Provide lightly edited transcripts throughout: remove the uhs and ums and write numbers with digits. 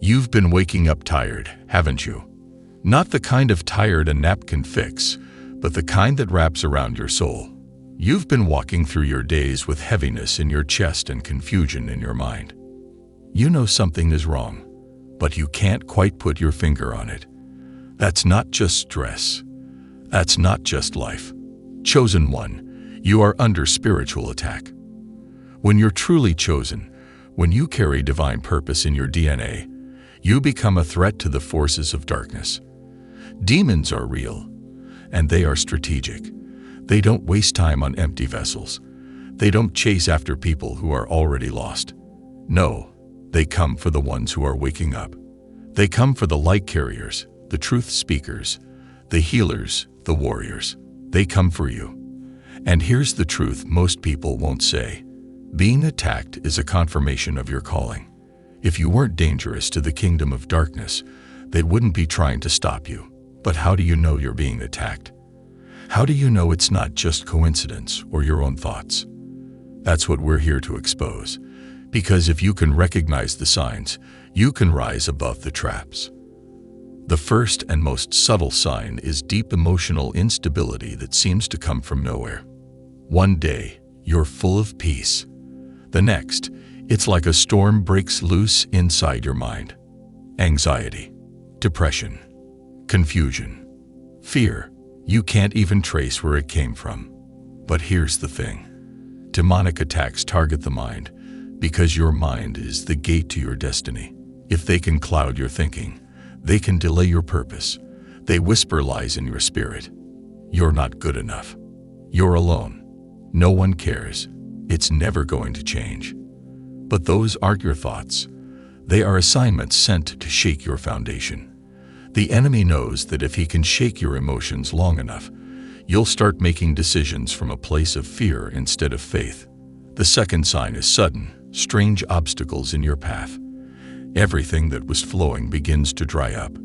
You've been waking up tired, haven't you? Not the kind of tired a nap can fix, but the kind that wraps around your soul. You've been walking through your days with heaviness in your chest and confusion in your mind. You know something is wrong, but you can't quite put your finger on it. That's not just stress. That's not just life. Chosen one, you are under spiritual attack. When you're truly chosen, when you carry divine purpose in your DNA, you become a threat to the forces of darkness. Demons are real, and they are strategic. They don't waste time on empty vessels. They don't chase after people who are already lost. No, they come for the ones who are waking up. They come for the light carriers, the truth speakers, the healers, the warriors. They come for you. And here's the truth most people won't say. Being attacked is a confirmation of your calling. If you weren't dangerous to the kingdom of darkness, they wouldn't be trying to stop you. But how do you know you're being attacked? How do you know it's not just coincidence or your own thoughts? That's what we're here to expose. Because if you can recognize the signs, you can rise above the traps. The first and most subtle sign is deep emotional instability that seems to come from nowhere. One day, you're full of peace. The next, it's like a storm breaks loose inside your mind. Anxiety, depression, confusion, fear. You can't even trace where it came from. But here's the thing. Demonic attacks target the mind because your mind is the gate to your destiny. If they can cloud your thinking, they can delay your purpose. They whisper lies in your spirit. You're not good enough. You're alone. No one cares. It's never going to change. But those aren't your thoughts. They are assignments sent to shake your foundation. The enemy knows that if he can shake your emotions long enough, you'll start making decisions from a place of fear instead of faith. The second sign is sudden, strange obstacles in your path. Everything that was flowing begins to dry up.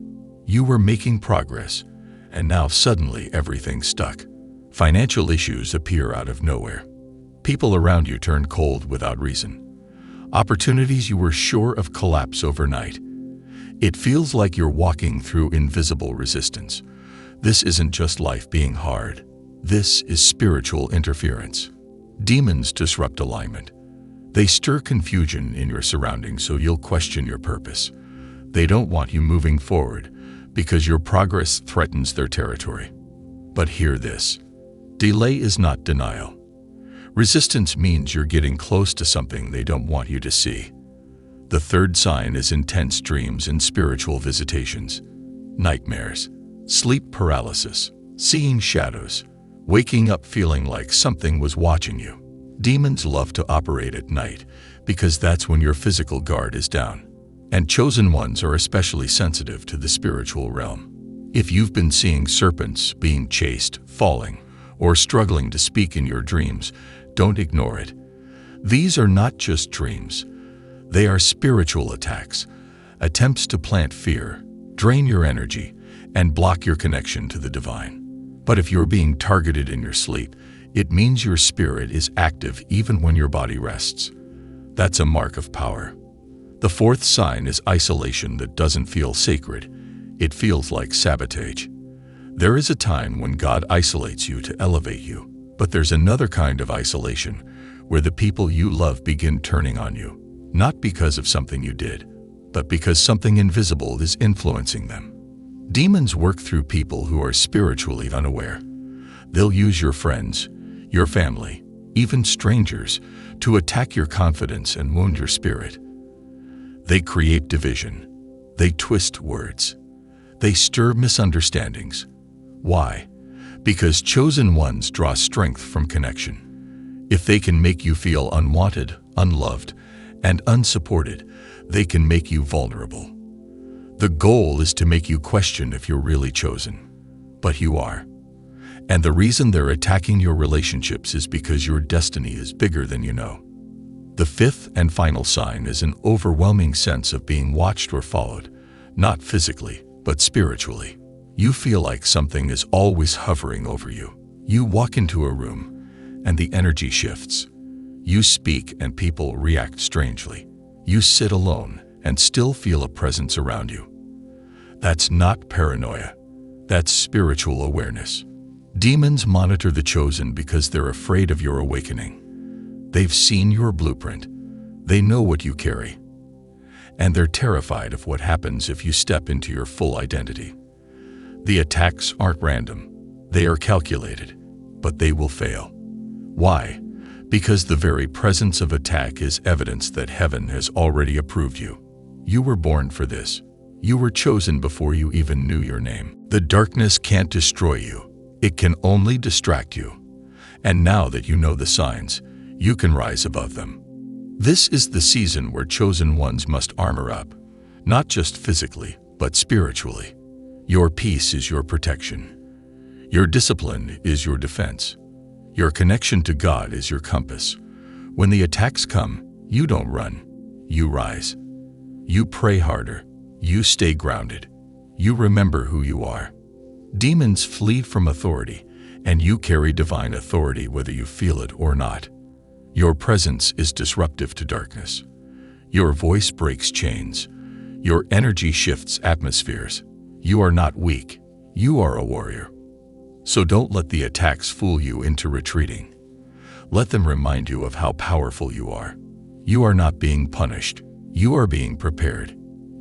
You were making progress, and now suddenly everything's stuck. Financial issues appear out of nowhere. People around you turn cold without reason. Opportunities you were sure of collapse overnight. It feels like you're walking through invisible resistance. This isn't just life being hard. This is spiritual interference. Demons disrupt alignment. They stir confusion in your surroundings so you'll question your purpose. They don't want you moving forward because your progress threatens their territory. But hear this. Delay is not denial. Resistance means you're getting close to something they don't want you to see. The third sign is intense dreams and spiritual visitations. Nightmares, sleep paralysis, seeing shadows, waking up feeling like something was watching you. Demons love to operate at night because that's when your physical guard is down. And chosen ones are especially sensitive to the spiritual realm. If you've been seeing serpents, being chased, falling, or struggling to speak in your dreams, don't ignore it. These are not just dreams. They are spiritual attacks, attempts to plant fear, drain your energy, and block your connection to the divine. But if you're being targeted in your sleep, it means your spirit is active even when your body rests. That's a mark of power. The fourth sign is isolation that doesn't feel sacred. It feels like sabotage. There is a time when God isolates you to elevate you, but there's another kind of isolation where the people you love begin turning on you, not because of something you did, but because something invisible is influencing them. Demons work through people who are spiritually unaware. They'll use your friends, your family, even strangers, to attack your confidence and wound your spirit. They create division. They twist words. They stir misunderstandings. Why? Because chosen ones draw strength from connection. If they can make you feel unwanted, unloved, and unsupported, they can make you vulnerable. The goal is to make you question if you're really chosen. But you are. And the reason they're attacking your relationships is because your destiny is bigger than you know. The fifth and final sign is an overwhelming sense of being watched or followed, not physically, but spiritually. You feel like something is always hovering over you. You walk into a room, and the energy shifts. You speak, and people react strangely. You sit alone, and still feel a presence around you. That's not paranoia. That's spiritual awareness. Demons monitor the chosen because they're afraid of your awakening. They've seen your blueprint. They know what you carry. And they're terrified of what happens if you step into your full identity. The attacks aren't random. They are calculated, but they will fail. Why? Because the very presence of attack is evidence that heaven has already approved you. You were born for this. You were chosen before you even knew your name. The darkness can't destroy you. It can only distract you. And now that you know the signs, you can rise above them. This is the season where chosen ones must armor up, not just physically, but spiritually. Your peace is your protection. Your discipline is your defense. Your connection to God is your compass. When the attacks come, you don't run. You rise. You pray harder. You stay grounded. You remember who you are. Demons flee from authority, and you carry divine authority whether you feel it or not. Your presence is disruptive to darkness. Your voice breaks chains. Your energy shifts atmospheres. You are not weak. You are a warrior. So don't let the attacks fool you into retreating. Let them remind you of how powerful you are. You are not being punished. You are being prepared.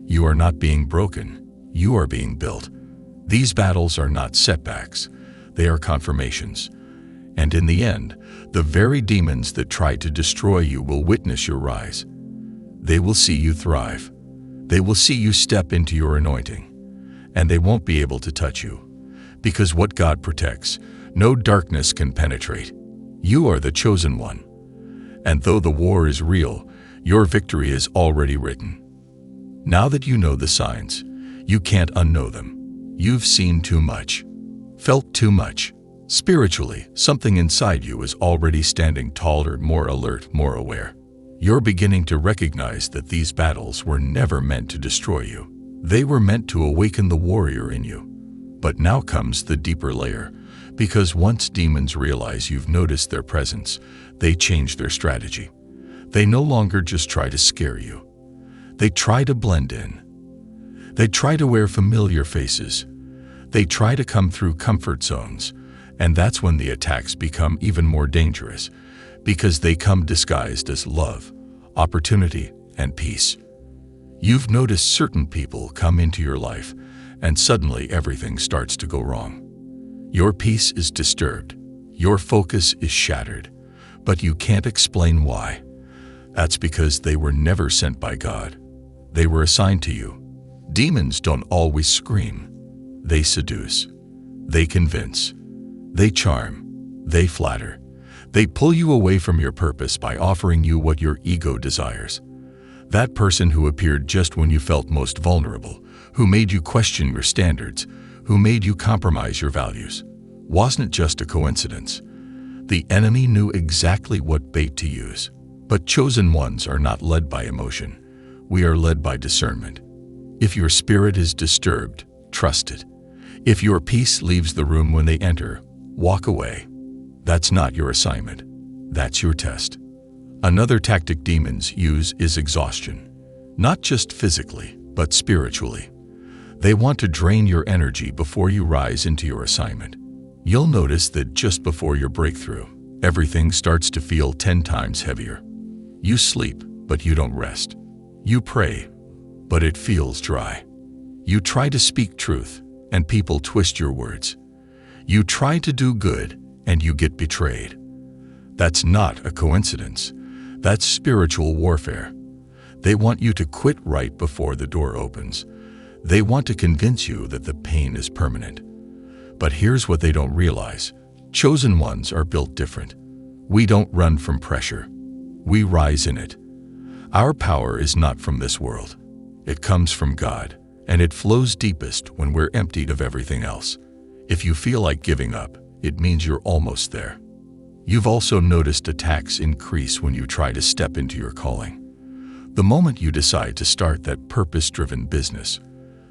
You are not being broken. You are being built. These battles are not setbacks. They are confirmations. And in the end, the very demons that tried to destroy you will witness your rise. They will see you thrive. They will see you step into your anointing. And they won't be able to touch you. Because what God protects, no darkness can penetrate. You are the chosen one. And though the war is real, your victory is already written. Now that you know the signs, you can't unknow them. You've seen too much, felt too much. Spiritually, something inside you is already standing taller, more alert, more aware. You're beginning to recognize that these battles were never meant to destroy you. They were meant to awaken the warrior in you. But now comes the deeper layer, because once demons realize you've noticed their presence, they change their strategy. They no longer just try to scare you. They try to blend in. They try to wear familiar faces. They try to come through comfort zones. And that's when the attacks become even more dangerous, because they come disguised as love, opportunity, and peace. You've noticed certain people come into your life, and suddenly everything starts to go wrong. Your peace is disturbed. Your focus is shattered. But you can't explain why. That's because they were never sent by God. They were assigned to you. Demons don't always scream. They seduce. They convince. They charm. They flatter. They pull you away from your purpose by offering you what your ego desires. That person who appeared just when you felt most vulnerable, who made you question your standards, who made you compromise your values, wasn't just a coincidence. The enemy knew exactly what bait to use. But chosen ones are not led by emotion. We are led by discernment. If your spirit is disturbed, trust it. If your peace leaves the room when they enter, walk away. That's not your assignment. That's your test. Another tactic demons use is exhaustion. Not just physically, but spiritually. They want to drain your energy before you rise into your assignment. You'll notice that just before your breakthrough, everything starts to feel 10 times heavier. You sleep, but you don't rest. You pray, but it feels dry. You try to speak truth, and people twist your words. You try to do good, and you get betrayed. That's not a coincidence. That's spiritual warfare. They want you to quit right before the door opens. They want to convince you that the pain is permanent. But here's what they don't realize. Chosen ones are built different. We don't run from pressure. We rise in it. Our power is not from this world. It comes from God, and it flows deepest when we're emptied of everything else. If you feel like giving up, it means you're almost there. You've also noticed attacks increase when you try to step into your calling. The moment you decide to start that purpose-driven business,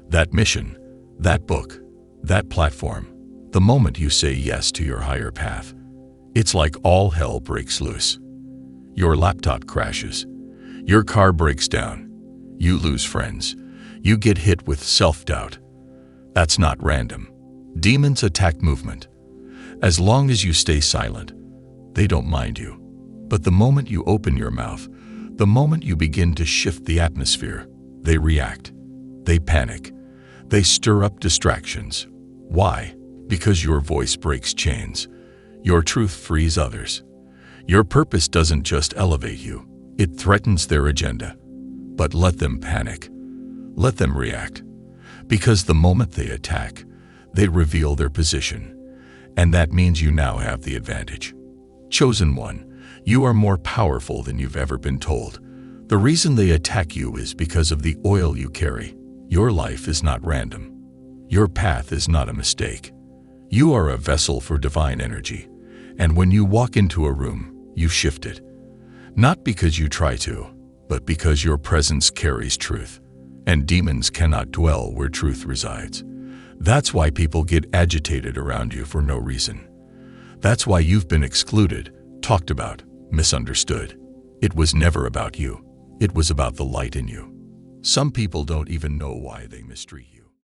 that mission, that book, that platform, the moment you say yes to your higher path, it's like all hell breaks loose. Your laptop crashes. Your car breaks down. You lose friends. You get hit with self-doubt. That's not random. Demons attack movement. As long as you stay silent, they don't mind you. But the moment you open your mouth, the moment you begin to shift the atmosphere, they react. They panic. They stir up distractions. Why? Because your voice breaks chains. Your truth frees others. Your purpose doesn't just elevate you, it threatens their agenda. But let them panic. Let them react. Because the moment they attack, they reveal their position. And that means you now have the advantage. Chosen one, you are more powerful than you've ever been told. The reason they attack you is because of the oil you carry. Your life is not random. Your path is not a mistake. You are a vessel for divine energy. And when you walk into a room, you shift it. Not because you try to, but because your presence carries truth. And demons cannot dwell where truth resides. That's why people get agitated around you for no reason. That's why you've been excluded, talked about, misunderstood. It was never about you. It was about the light in you. Some people don't even know why they mistreat you.